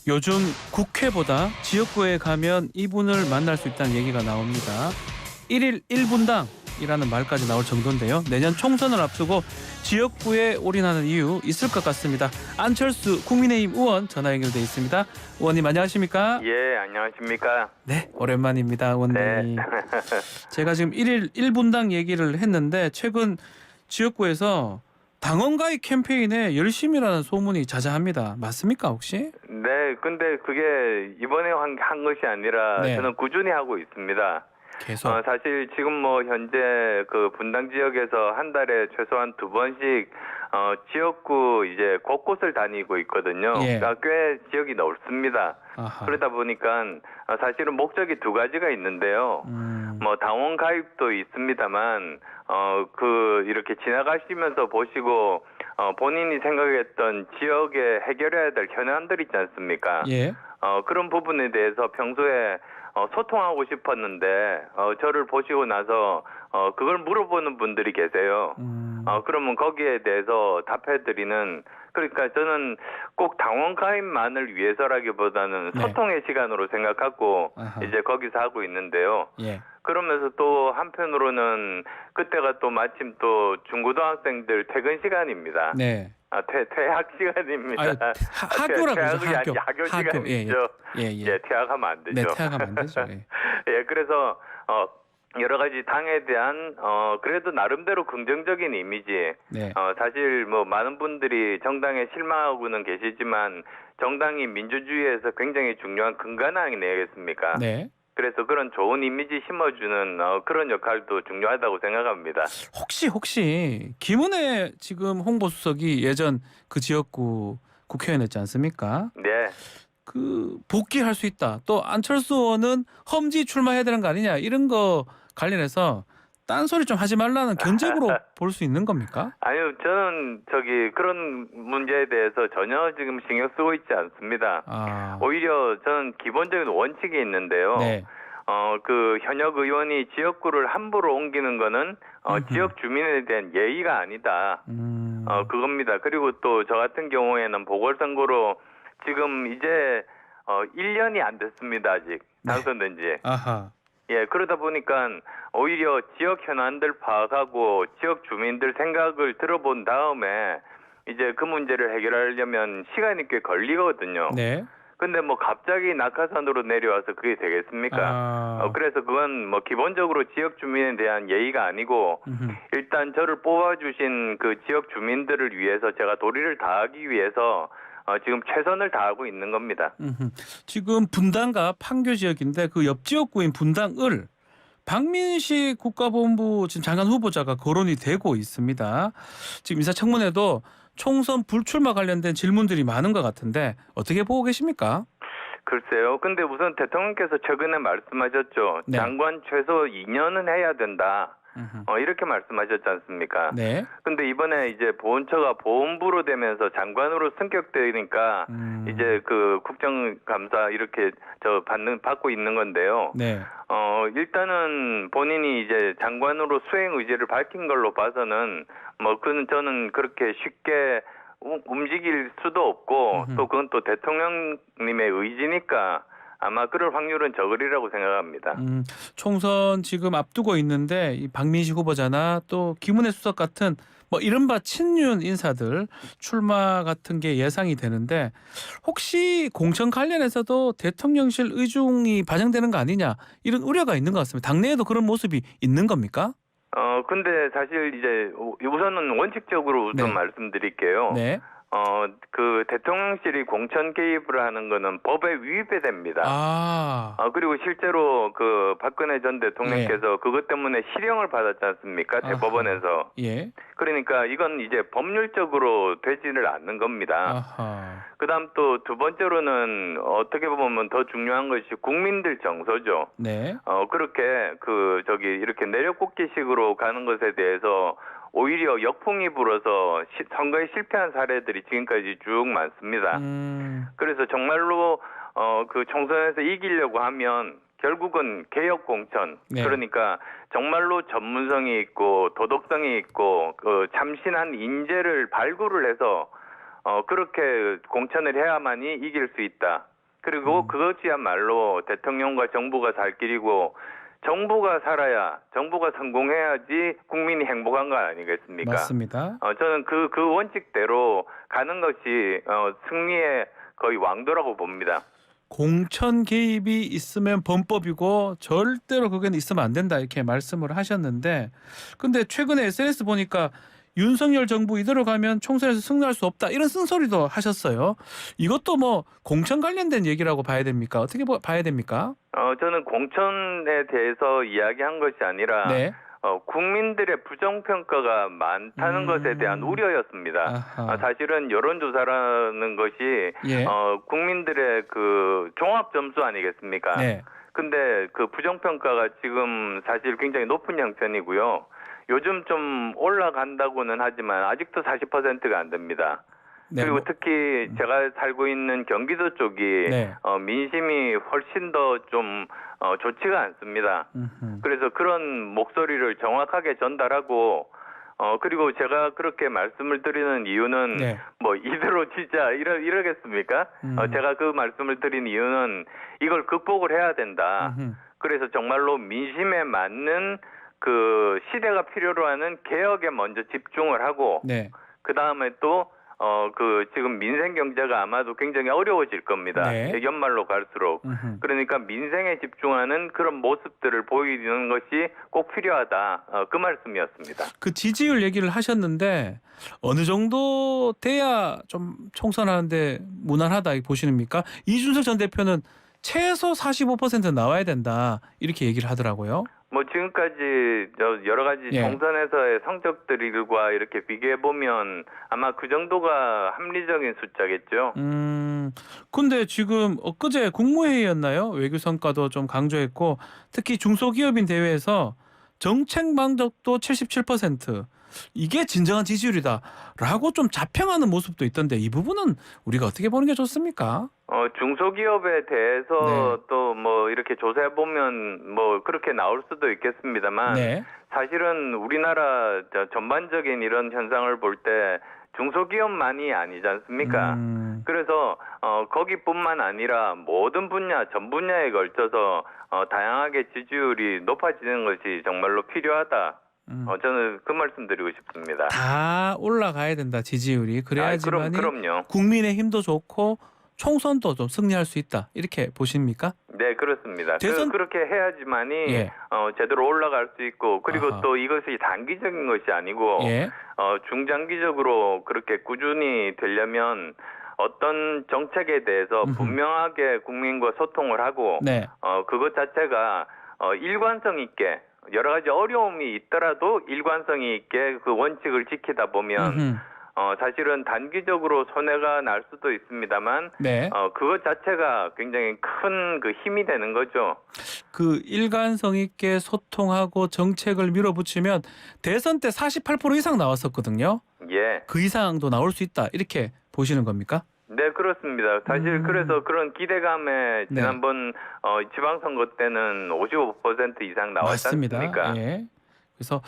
요즘 국회보다 지역구에 가면 이분을 만날 수 있다는 얘기가 나옵니다. 1일 1분당이라는 말까지 나올 정도인데요. 내년 총선을 앞두고 지역구에 올인하는 이유 있을 것 같습니다. 안철수 국민의힘 의원 전화 연결돼 있습니다. 의원님 안녕하십니까? 예, 안녕하십니까? 네, 오랜만입니다. 의원님. 네. 제가 지금 1일 1분당 얘기를 했는데 최근 지역구에서 당원 가입 캠페인에 열심히라는 소문이 자자합니다. 맞습니까 혹시? 네, 근데 그게 이번에 한 것이 아니라 네. 저는 꾸준히 하고 있습니다. 계속. 사실 지금 뭐 현재 그 분당 지역에서 한 달에 최소한 2번씩 지역구 이제 곳곳을 다니고 있거든요. 예. 그러니까 꽤 지역이 넓습니다. 아하. 그러다 보니까 사실은 목적이 두 가지가 있는데요. 뭐 당원 가입도 있습니다만 그 이렇게 지나가시면서 보시고 본인이 생각했던 지역에 해결해야 될 현안들 있지 않습니까? 예. 그런 부분에 대해서 평소에 소통하고 싶었는데 저를 보시고 나서 그걸 물어보는 분들이 계세요. 그러면 거기에 대해서 답해드리는, 그러니까 저는 꼭 당원 가입만을 위해서라기보다는 네. 소통의 시간으로 생각하고 아하. 이제 거기서 하고 있는데요. 예. 그러면서 또 한편으로는 그때가 또 마침 또 중고등학생들 퇴근 시간입니다. 네. 퇴학 시간입니다. 아유, 학교라고 그러죠. 퇴학이 아니고 학교 시간이죠. 예. 퇴학하면 안 되죠. 네, 퇴학하면 안 되죠. 예. 예, 그래서 여러 가지 당에 대한 그래도 나름대로 긍정적인 이미지. 네. 사실 뭐 많은 분들이 정당에 실망하고는 계시지만 정당이 민주주의에서 굉장히 중요한 근간 아니겠습니까? 네. 그래서 그런 좋은 이미지 심어주는 그런 역할도 중요하다고 생각합니다. 혹시 김은혜 지금 홍보수석이 예전 그 지역구 국회의원이었지 않습니까? 네. 그 복귀할 수 있다. 또 안철수 의원은 험지 출마해야 되는 거 아니냐 이런 거 관련해서 딴소리 좀 하지 말라는 견제구로 볼 수 있는 겁니까? 아니요, 저는 그런 문제에 대해서 전혀 지금 신경 쓰고 있지 않습니다. 오히려 저는 기본적인 원칙이 있는데요. 네. 그 현역 의원이 지역구를 함부로 옮기는 거는 지역 주민에 대한 예의가 아니다. 그겁니다. 그리고 또 저 같은 경우에는 보궐선거로 지금 이제 1년이 안 됐습니다. 아직 당선된 지. 아하. 예, 그러다 보니까 오히려 지역 현안들 파악하고 지역 주민들 생각을 들어본 다음에 이제 그 문제를 해결하려면 시간이 꽤 걸리거든요. 네. 근데 뭐 갑자기 낙하산으로 내려와서 그게 되겠습니까? 그래서 그건 뭐 기본적으로 지역 주민에 대한 예의가 아니고 일단 저를 뽑아주신 그 지역 주민들을 위해서 제가 도리를 다하기 위해서 지금 최선을 다하고 있는 겁니다. 지금 분당과 판교 지역인데 그 옆 지역구인 분당을 박민식 국가본부 지금 장관 후보자가 거론이 되고 있습니다. 지금 인사청문회도 총선 불출마 관련된 질문들이 많은 것 같은데 어떻게 보고 계십니까? 글쎄요. 근데 우선 대통령께서 최근에 말씀하셨죠. 네. 장관 최소 2년은 해야 된다. 이렇게 말씀하셨지 않습니까? 네. 근데 이번에 이제 보훈처가 보훈부로 되면서 장관으로 승격되니까 이제 그 국정감사 이렇게 받고 있는 건데요. 네. 일단은 본인이 이제 장관으로 수행 의지를 밝힌 걸로 봐서는 뭐 저는 그렇게 쉽게 움직일 수도 없고 또 그건 또 대통령님의 의지니까 아마 그럴 확률은 적으리라고 생각합니다. 총선 지금 앞두고 있는데 이 박민식 후보자나 또 김은혜 수석 같은 뭐 이른바 친윤 인사들 출마 같은 게 예상이 되는데 혹시 공천 관련해서도 대통령실 의중이 반영되는 거 아니냐 이런 우려가 있는 것 같습니다. 당내에도 그런 모습이 있는 겁니까? 근데 사실 이제 우선은 원칙적으로 우선 네. 말씀드릴게요. 네. 그 대통령실이 공천 개입을 하는 거는 법에 위배됩니다. 됩니다. 그리고 실제로 그 박근혜 전 대통령께서 그것 때문에 실형을 받았지 않습니까? 대법원에서. 예. 그러니까 이건 이제 법률적으로 되지를 않는 겁니다. 그다음 또 두 번째로는 어떻게 보면 더 중요한 것이 국민들 정서죠. 네. 그렇게 이렇게 내려꽂기식으로 가는 것에 대해서 오히려 역풍이 불어서 선거에 실패한 사례들이 지금까지 쭉 많습니다. 그래서 정말로 그 총선에서 이기려고 하면 결국은 개혁 공천, 네. 그러니까 정말로 전문성이 있고 도덕성이 있고 그 참신한 인재를 발굴을 해서 그렇게 공천을 해야만이 이길 수 있다. 그리고 그것이야말로 대통령과 정부가 살 길이고 정부가 살아야 정부가 성공해야지 국민이 행복한 거 아니겠습니까? 맞습니다. 저는 그 원칙대로 가는 것이 승리의 거의 왕도라고 봅니다. 공천 개입이 있으면 범법이고 절대로 그건 있으면 안 된다 이렇게 말씀을 하셨는데 근데 최근에 SNS 보니까 윤석열 정부 이대로 가면 총선에서 승리할 수 없다 이런 쓴소리도 하셨어요. 이것도 뭐 공천 관련된 얘기라고 봐야 됩니까? 어떻게 봐야 됩니까? 저는 공천에 대해서 이야기한 것이 아니라 네. 국민들의 부정평가가 많다는 것에 대한 우려였습니다. 사실은 여론조사라는 것이 예. 국민들의 그 종합 점수 아니겠습니까? 네. 근데 그 부정평가가 지금 사실 굉장히 높은 형편이고요. 요즘 좀 올라간다고는 하지만 아직도 40%가 안 됩니다. 네. 그리고 특히 제가 살고 있는 경기도 쪽이 네. 민심이 훨씬 더 좀 좋지가 않습니다. 그래서 그런 목소리를 정확하게 전달하고 그리고 제가 그렇게 말씀을 드리는 이유는 네. 뭐 이대로 진짜 이러겠습니까? 제가 그 말씀을 드린 이유는 이걸 극복을 해야 된다. 그래서 정말로 민심에 맞는 그 시대가 필요로 하는 개혁에 먼저 집중을 하고 네. 그 다음에 또 그 지금 민생 경제가 아마도 굉장히 어려워질 겁니다. 네. 연말로 갈수록. 그러니까 민생에 집중하는 그런 모습들을 보이는 것이 꼭 필요하다. 그 말씀이었습니다. 그 지지율 얘기를 하셨는데 어느 정도 돼야 좀 총선하는데 무난하다 보시는입니까? 이준석 전 대표는 최소 45% 나와야 된다 이렇게 얘기를 하더라고요. 뭐 지금까지 여러 가지 예. 총선에서의 성적들과 이렇게 비교해 보면 아마 그 정도가 합리적인 숫자겠죠. 근데 지금 엊그제 국무회의였나요? 외교 성과도 좀 강조했고 특히 중소기업인 대회에서 정책 만족도 77%. 이게 진정한 지지율이다라고 좀 자평하는 모습도 있던데 이 부분은 우리가 어떻게 보는 게 좋습니까? 중소기업에 대해서 네. 또 뭐 이렇게 조사해 보면 뭐 그렇게 나올 수도 있겠습니다만 네. 사실은 우리나라 전반적인 이런 현상을 볼 때 중소기업만이 아니지 않습니까? 그래서 거기뿐만 아니라 모든 분야, 전 분야에 걸쳐서 다양하게 지지율이 높아지는 것이 정말로 필요하다. 저는 그 말씀드리고 싶습니다. 다 올라가야 된다 지지율이 그래야지만이 그럼요. 국민의힘도 좋고 총선도 좀 승리할 수 있다 이렇게 보십니까? 네, 그렇습니다. 그렇게 해야지만이 예. 제대로 올라갈 수 있고 그리고 아하. 또 이것이 단기적인 것이 아니고 예. 중장기적으로 그렇게 꾸준히 되려면 어떤 정책에 대해서 분명하게 국민과 소통을 하고 네. 그것 자체가 일관성 있게 여러 가지 어려움이 있더라도 일관성이 있게 그 원칙을 지키다 보면 사실은 단기적으로 손해가 날 수도 있습니다만 네. 그것 자체가 굉장히 큰 그 힘이 되는 거죠. 그 일관성 있게 소통하고 정책을 밀어붙이면 대선 때 48% 이상 나왔었거든요. 예. 그 이상도 나올 수 있다 이렇게 보시는 겁니까? 네, 그렇습니다. 사실 그래서 그런 기대감에 네. 지난번 지방선거 때는 55% 이상 나왔지 맞습니다. 않습니까? 예. 그래서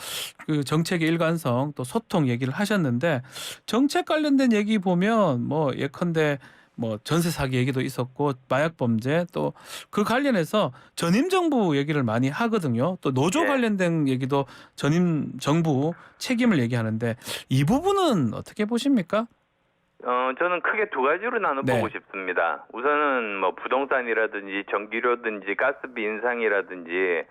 그 정책의 일관성 또 소통 얘기를 하셨는데 정책 관련된 얘기 보면 뭐 예컨대 뭐 전세 사기 얘기도 있었고 마약 범죄 또 그 관련해서 전임 정부 얘기를 많이 하거든요. 또 노조 네. 관련된 얘기도 전임 정부 책임을 얘기하는데 이 부분은 어떻게 보십니까? 저는 크게 두 가지로 나눠보고 네. 싶습니다. 우선은 뭐 부동산이라든지 전기료든지 가스비 인상이라든지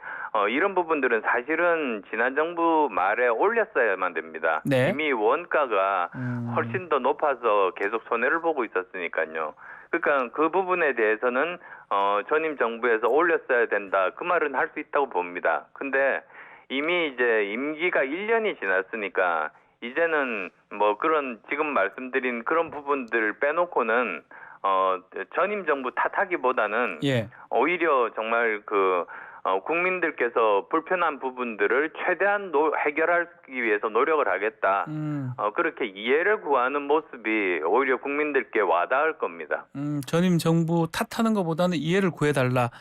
이런 부분들은 사실은 지난 정부 말에 올렸어야만 됩니다. 네. 이미 원가가 훨씬 더 높아서 계속 손해를 보고 있었으니까요. 그러니까 그 부분에 대해서는 전임 정부에서 올렸어야 된다. 그 말은 할 수 있다고 봅니다. 근데 이미 이제 임기가 1년이 지났으니까 이제는 뭐 그런 지금 말씀드린 그런 부분들을 빼놓고는 전임 정부 탓하기보다는 예. 오히려 정말 그 국민들께서 불편한 부분들을 최대한 해결하기 위해서 노력을 하겠다. 그렇게 이해를 구하는 모습이 오히려 국민들께 와닿을 겁니다. 전임 정부 탓하는 것보다는 이해를 구해달라.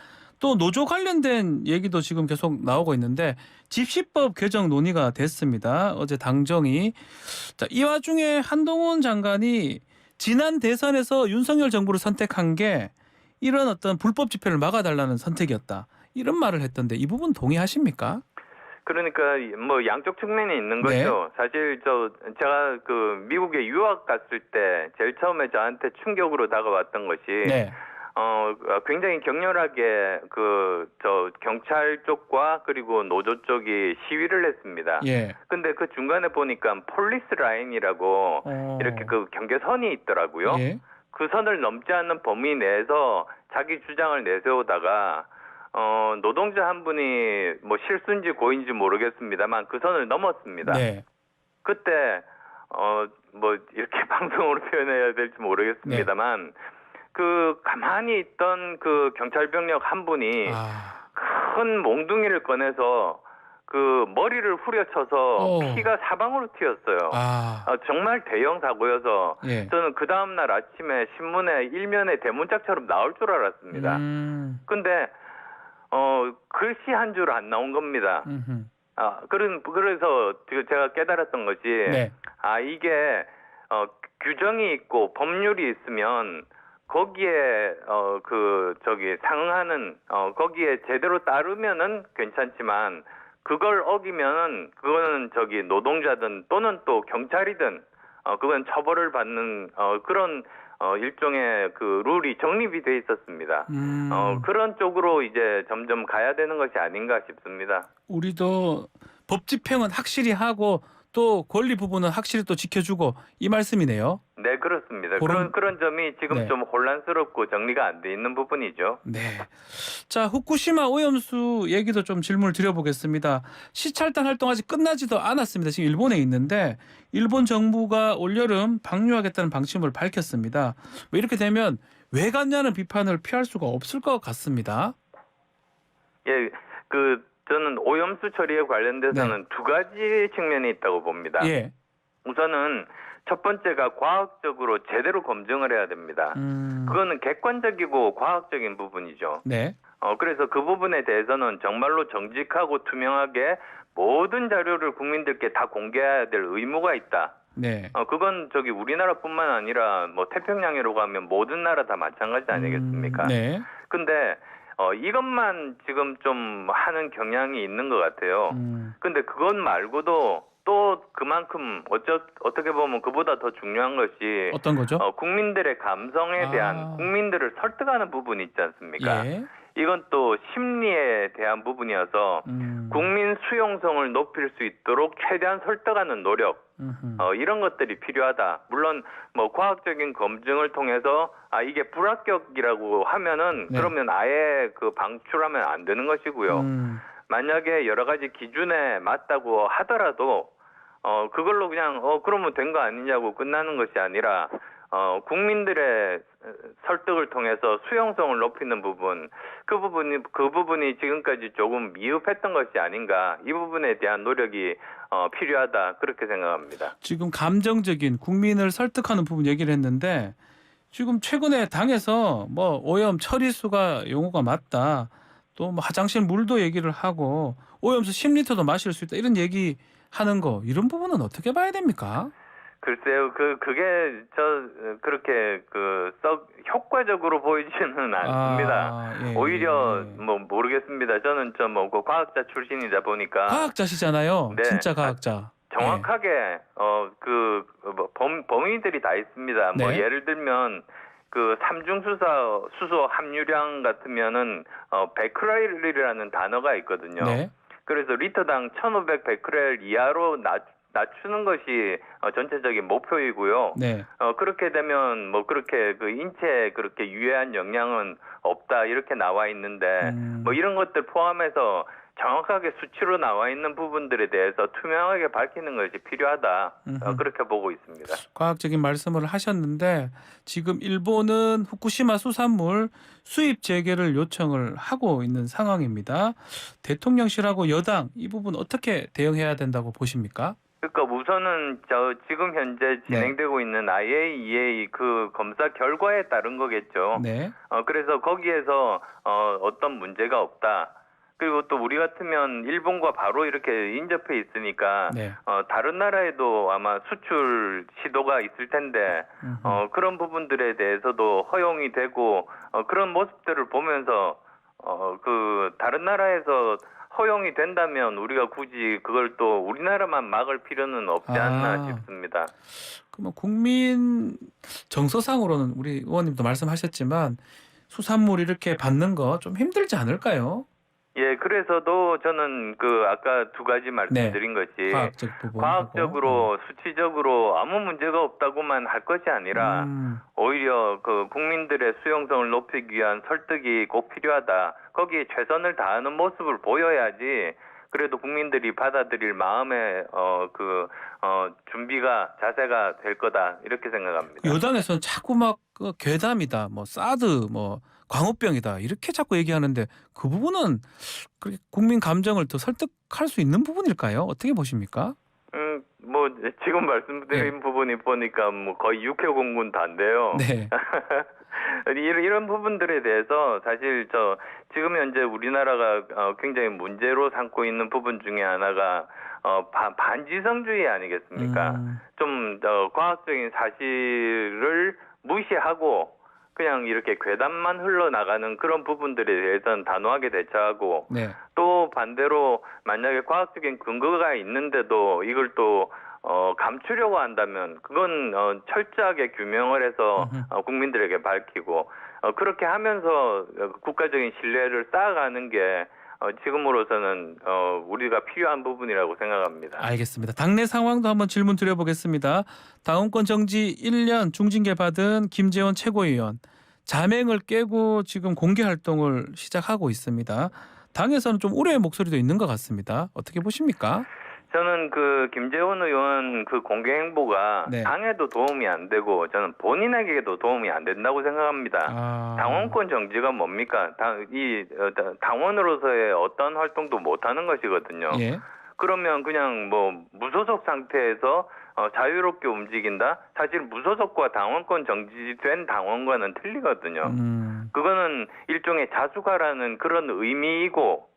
또 노조 관련된 얘기도 지금 계속 나오고 있는데 집시법 개정 논의가 됐습니다. 어제 당정이. 자, 이 와중에 한동훈 장관이 지난 대선에서 윤석열 정부를 선택한 게 이런 어떤 불법 집회를 막아달라는 선택이었다. 이런 말을 했던데 이 부분 동의하십니까? 그러니까 뭐 양쪽 측면이 있는 네. 거죠. 사실 제가 그 미국에 유학 갔을 때 제일 처음에 저한테 충격으로 다가왔던 것이 네. 굉장히 격렬하게 경찰 쪽과 그리고 노조 쪽이 시위를 했습니다. 예. 근데 그 중간에 보니까 폴리스 라인이라고 이렇게 그 경계선이 있더라고요. 예. 그 선을 넘지 않는 범위 내에서 자기 주장을 내세우다가 노동자 한 분이 뭐 실수인지 고인지 모르겠습니다만 그 선을 넘었습니다. 네. 그때 뭐 이렇게 방송으로 표현해야 될지 모르겠습니다만 그 가만히 있던 그 경찰 병력 한 분이 큰 몽둥이를 꺼내서 그 머리를 후려쳐서 피가 사방으로 튀었어요. 정말 대형 사고여서 예. 저는 그 다음날 아침에 신문에 일면에 대문짝처럼 나올 줄 알았습니다. 근데 글씨 한 줄 안 나온 겁니다. 그래서 제가 깨달았던 것이 네. 이게 규정이 있고 법률이 있으면 거기에 상응하는 거기에 제대로 따르면은 괜찮지만 그걸 어기면은 그거는 노동자든 또는 또 경찰이든 그건 처벌을 받는 그런 일종의 그 룰이 정립이 돼 있었습니다. 그런 쪽으로 이제 점점 가야 되는 것이 아닌가 싶습니다. 우리도 법 집행은 확실히 하고 또 권리 부분은 확실히 또 지켜주고 이 말씀이네요. 네, 그렇습니다. 그런 점이 지금 네. 좀 혼란스럽고 정리가 안 돼 있는 부분이죠. 네. 자, 후쿠시마 오염수 얘기도 좀 질문을 드려보겠습니다. 시찰단 활동 아직 끝나지도 않았습니다. 지금 일본에 있는데 일본 정부가 올여름 방류하겠다는 방침을 밝혔습니다. 뭐 이렇게 되면 왜 갔냐는 비판을 피할 수가 없을 것 같습니다. 예, 저는 오염수 처리에 관련돼서는 두 가지 측면이 있다고 봅니다. 예. 우선은 첫 번째가 과학적으로 제대로 검증을 해야 됩니다. 그거는 객관적이고 과학적인 부분이죠. 네. 그래서 그 부분에 대해서는 정말로 정직하고 투명하게 모든 자료를 국민들께 다 공개해야 될 의무가 있다. 네. 그건 우리나라뿐만 아니라 뭐 태평양으로 가면 모든 나라 다 마찬가지 아니겠습니까? 네. 근데 이것만 지금 좀 하는 경향이 있는 것 같아요. 근데 그것 말고도 또 그만큼 어떻게 보면 그보다 더 중요한 것이 어떤 거죠? 국민들의 감성에 대한 국민들을 설득하는 부분이 있지 않습니까? 예. 이건 또 심리에 대한 부분이어서 국민 수용성을 높일 수 있도록 최대한 설득하는 노력 이런 것들이 필요하다. 물론 뭐 과학적인 검증을 통해서 이게 불합격이라고 하면은 네. 그러면 아예 방출하면 안 되는 것이고요. 만약에 여러 가지 기준에 맞다고 하더라도 그걸로 그냥 그러면 된 거 아니냐고 끝나는 것이 아니라 국민들의 설득을 통해서 수용성을 높이는 부분, 그 부분이 지금까지 조금 미흡했던 것이 아닌가. 이 부분에 대한 노력이 필요하다. 그렇게 생각합니다. 지금 감정적인 국민을 설득하는 부분 얘기를 했는데 지금 최근에 당에서 뭐 오염 처리수가 용어가 맞다. 또 뭐 화장실 물도 얘기를 하고 오염수 10리터도 마실 수 있다. 이런 얘기 하는 거 이런 부분은 어떻게 봐야 됩니까? 글쎄요, 그게 그렇게 썩 효과적으로 보이지는 않습니다. 예, 오히려 예. 뭐 모르겠습니다. 저는 과학자 출신이다 보니까 과학자시잖아요. 네. 진짜 과학자. 정확하게 범위들이 다 있습니다. 뭐 네. 예를 들면 삼중수소 함유량 같으면은 베크렐이라는 단어가 있거든요. 네. 그래서 리터당 1,500 베크렐 이하로 낮추는 것이 전체적인 목표이고요. 네. 그렇게 되면 뭐 그렇게 인체에 그렇게 유해한 영향은 없다 이렇게 나와 있는데 뭐 이런 것들 포함해서 정확하게 수치로 나와 있는 부분들에 대해서 투명하게 밝히는 것이 필요하다. 그렇게 보고 있습니다. 과학적인 말씀을 하셨는데 지금 일본은 후쿠시마 수산물 수입 재개를 요청을 하고 있는 상황입니다. 대통령실하고 여당 이 부분 어떻게 대응해야 된다고 보십니까? 그러니까 우선은 지금 현재 진행되고 있는 IAEA 그 검사 결과에 따른 거겠죠. 네. 그래서 거기에서 어떤 문제가 없다. 그리고 또 우리 같으면 일본과 바로 이렇게 인접해 있으니까 네. 다른 나라에도 아마 수출 시도가 있을 텐데 그런 부분들에 대해서도 허용이 되고 그런 모습들을 보면서 그 다른 나라에서 허용이 된다면 우리가 굳이 그걸 또 우리나라만 막을 필요는 없지 않나 싶습니다. 그러면 국민 정서상으로는 우리 의원님도 말씀하셨지만 수산물 이렇게 받는 거 좀 힘들지 않을까요? 예, 그래서도 저는 그 아까 두 가지 말씀드린 것이 과학적 부분 과학적으로 수치적으로 아무 문제가 없다고만 할 것이 아니라 오히려 그 국민들의 수용성을 높이기 위한 설득이 꼭 필요하다. 거기에 최선을 다하는 모습을 보여야지 그래도 국민들이 받아들일 마음의 준비가 자세가 될 거다 이렇게 생각합니다. 여당에서는 자꾸 막 괴담이다, 뭐 사드, 뭐 광우병이다 이렇게 자꾸 얘기하는데 그 부분은 그렇게 국민 감정을 더 설득할 수 있는 부분일까요? 어떻게 보십니까? 뭐 지금 말씀드린 부분이 보니까 뭐 거의 육해공군단데요. 네. 이런 부분들에 대해서 사실 지금 현재 우리나라가 굉장히 문제로 삼고 있는 부분 중에 하나가 반지성주의 아니겠습니까? 좀 과학적인 사실을 무시하고 그냥 이렇게 괴담만 흘러나가는 그런 부분들에 대해서는 단호하게 대처하고 네. 또 반대로 만약에 과학적인 근거가 있는데도 이걸 또 감추려고 한다면 그건 철저하게 규명을 해서 국민들에게 밝히고 그렇게 하면서 국가적인 신뢰를 쌓아가는 게 지금으로서는 우리가 필요한 부분이라고 생각합니다. 알겠습니다. 당내 상황도 한번 질문 드려보겠습니다. 당원권 정지 1년 중징계 받은 김재원 최고위원 자맹을 깨고 지금 공개 활동을 시작하고 있습니다. 당에서는 좀 우려의 목소리도 있는 것 같습니다. 어떻게 보십니까? 저는 그 김재원 의원 그 공개 행보가 네. 당에도 도움이 안 되고 저는 본인에게도 도움이 안 된다고 생각합니다. 당원권 정지가 뭡니까? 당원으로서의 어떤 활동도 못 하는 것이거든요. 예. 그러면 그냥 뭐 무소속 상태에서 자유롭게 움직인다? 사실 무소속과 당원권 정지된 당원과는 틀리거든요. 그거는 일종의 자수가라는 그런 의미이고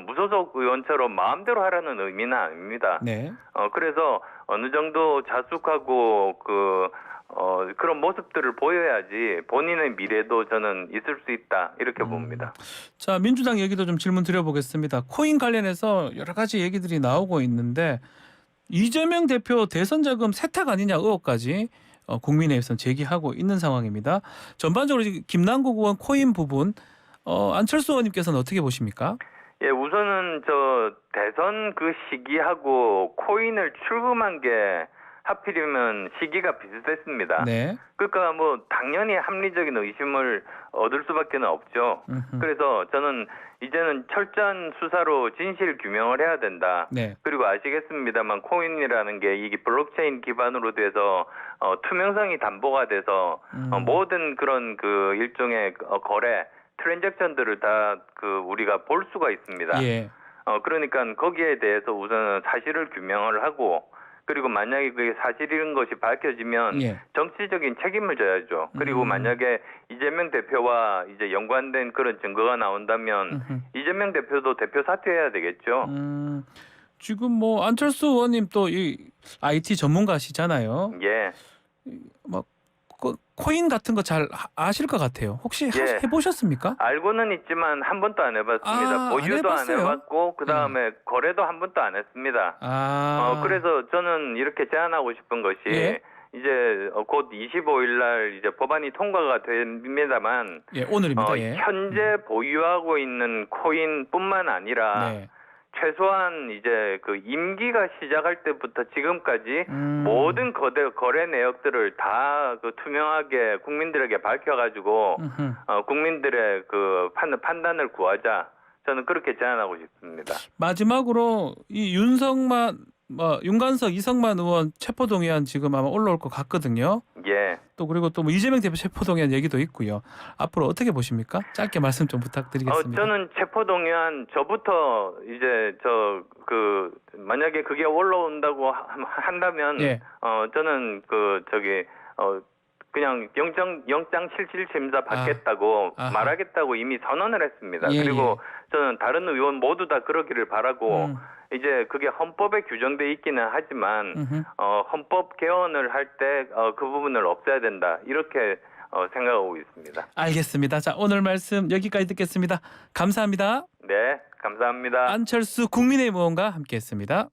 무소속 의원처럼 마음대로 하라는 의미는 아닙니다. 네. 그래서 어느 정도 자숙하고 그런 모습들을 보여야지 본인의 미래도 저는 있을 수 있다 이렇게 봅니다. 자, 민주당 얘기도 좀 질문 드려보겠습니다. 코인 관련해서 여러 가지 얘기들이 나오고 있는데 이재명 대표 대선 자금 세탁 아니냐 의혹까지 국민의힘에서 제기하고 있는 상황입니다. 전반적으로 김남국 의원 코인 부분 안철수 의원님께서는 어떻게 보십니까? 예, 우선은 대선 그 시기하고 코인을 출금한 게 하필이면 시기가 비슷했습니다. 네. 그러니까 뭐 당연히 합리적인 의심을 얻을 수밖에 없죠. 그래서 저는 이제는 철저한 수사로 진실 규명을 해야 된다. 네. 그리고 아시겠습니다만 코인이라는 게 이게 블록체인 기반으로 돼서 투명성이 담보가 돼서 모든 그런 그 일종의 거래 트랜잭션들을 다 우리가 볼 수가 있습니다. 예. 그러니까 거기에 대해서 우선은 사실을 규명을 하고 그리고 만약에 그게 사실인 것이 밝혀지면 예. 정치적인 책임을 져야죠. 그리고 만약에 이재명 대표와 이제 연관된 그런 증거가 나온다면 이재명 대표도 대표 사퇴해야 되겠죠. 지금 뭐 안철수 의원님 또 이 IT 전문가시잖아요. 예. 막 코인 같은 거 잘 아실 것 같아요. 혹시 예. 해보셨습니까? 알고는 있지만 한 번도 안 해봤습니다. 보유도 안 해봤고 그 다음에 거래도 한 번도 안 했습니다. 그래서 저는 이렇게 제안하고 싶은 것이 예. 이제 곧 25일 날 이제 법안이 통과가 됩니다만 예, 오늘입니다. 예. 현재 보유하고 있는 코인뿐만 아니라 네. 최소한 이제 그 임기가 시작할 때부터 지금까지 모든 거래 내역들을 다 투명하게 국민들에게 밝혀가지고 국민들의 그 판단을 구하자. 저는 그렇게 제안하고 싶습니다. 마지막으로 이 윤관석, 이성만 의원 체포동의안 지금 아마 올라올 것 같거든요. 예. 또 그리고 또 뭐 이재명 대표 체포동의안 얘기도 있고요. 앞으로 어떻게 보십니까? 짧게 말씀 좀 부탁드리겠습니다. 저는 체포동의안 저부터 이제 만약에 그게 올라온다고 한다면 예. 저는 그냥 영장 실질 심사 받겠다고 아하. 말하겠다고 이미 선언을 했습니다. 예, 그리고 저는 다른 의원 모두 다 그러기를 바라고 이제 그게 헌법에 규정돼 있기는 하지만 음흠. 헌법 개헌을 할 때 그 부분을 없애야 된다 이렇게 생각하고 있습니다. 알겠습니다. 자, 오늘 말씀 여기까지 듣겠습니다. 감사합니다. 네, 감사합니다. 안철수 국민의힘 의원과 함께했습니다.